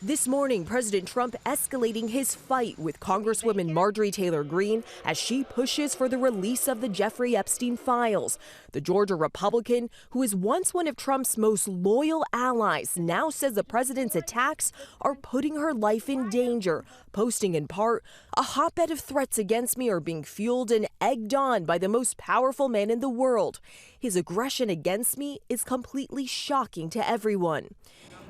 This morning, President Trump escalating his fight with Congresswoman Marjorie Taylor Greene as she pushes for the release of the Jeffrey Epstein files. The Georgia Republican, who is once one of Trump's most loyal allies, now says the president's attacks are putting her life in danger, posting in part, "A hotbed of threats against me are being fueled and egged on by the most powerful man in the world. His aggression against me is completely shocking to everyone."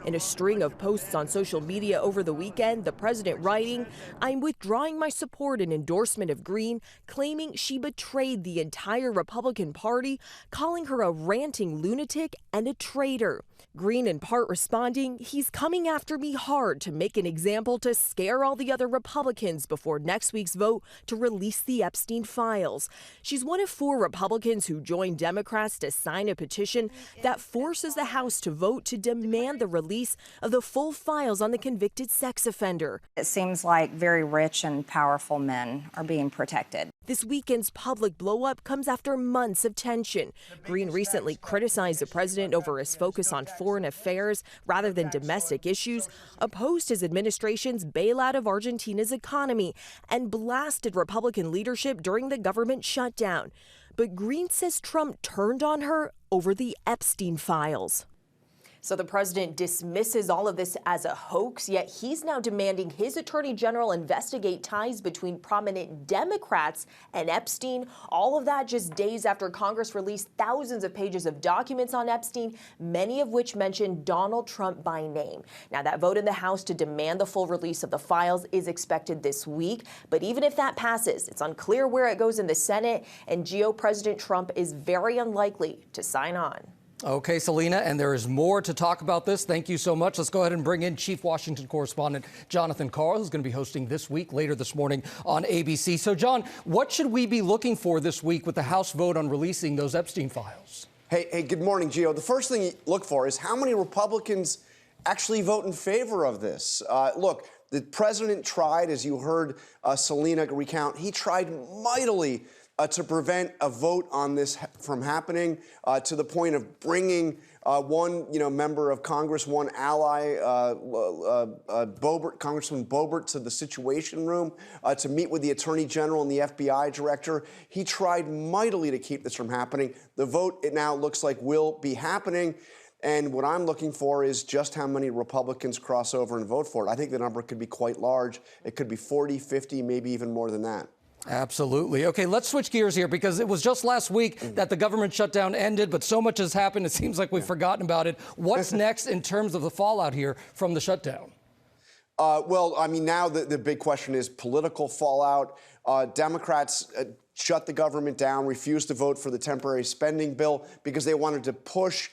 In a string of posts on social media over the weekend, the president writing, "I'm withdrawing my support and endorsement of Greene," claiming she betrayed the entire Republican Party, calling her a ranting lunatic and a traitor. Greene in part responding, "He's coming after me hard to make an example to scare all the other Republicans before next week's vote to release the Epstein files." She's one of 4 Republicans who joined Democrats to sign a petition that forces the House to vote to demand the release of the full files on the convicted sex offender. It seems like very rich and powerful men are being protected. This weekend's public blowup comes after months of tension. Greene recently criticized the president over his focus on foreign affairs rather than domestic issues, opposed his administration's bailout of Argentina's economy, and blasted Republican leadership during the government shutdown. But Greene says Trump turned on her over the Epstein files. So the president dismisses all of this as a hoax, yet he's now demanding his attorney general investigate ties between prominent Democrats and Epstein. All of that just days after Congress released thousands of pages of documents on Epstein, many of which mention Donald Trump by name. Now, that vote in the House to demand the full release of the files is expected this week. But even if that passes, it's unclear where it goes in the Senate, and GO President Trump is very unlikely to sign on. Okay, Selena, and there is more to talk about this. Thank you so much. Let's go ahead and bring in Chief Washington Correspondent Jonathan Karl, who's going to be hosting This Week later this morning on ABC. So, John, what should we be looking for this week with the House vote on releasing those Epstein files? Hey, good morning, Gio. The first thing you look for is how many Republicans actually vote in favor of this. Look, the president tried, as you heard Selena recount, he tried mightily to prevent a vote on this from happening, to the point of bringing one, member of Congress, one ally, Congressman Boebert, to the Situation Room to meet with the Attorney General and the FBI Director. He tried mightily to keep this from happening. The vote, it now looks like, will be happening. And what I'm looking for is just how many Republicans cross over and vote for it. I think the number could be quite large. It could be 40, 50, maybe even more than that. Absolutely. Okay, let's switch gears here, because it was just last week that the government shutdown ended, but so much has happened, it seems like we've forgotten about it. What's next in terms of the fallout here from the shutdown? Well, I mean, now the big question is political fallout. Democrats shut the government down, refused to vote for the temporary spending bill because they wanted to push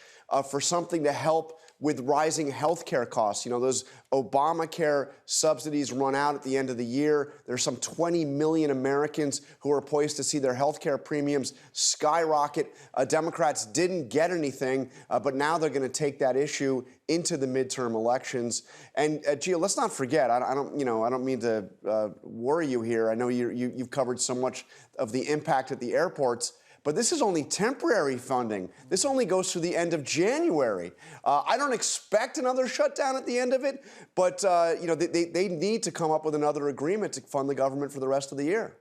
for something to help with rising health care costs. Those Obamacare subsidies run out at the end of the year. There's some 20 million Americans who are poised to see their health care premiums skyrocket. Democrats didn't get anything, but now they're going to take that issue into the midterm elections. And Gio, let's not forget, I don't mean to worry you here. I know you've covered so much of the impact at the airports. But this is only temporary funding. This only goes through the end of January. I don't expect another shutdown at the end of it, but they need to come up with another agreement to fund the government for the rest of the year.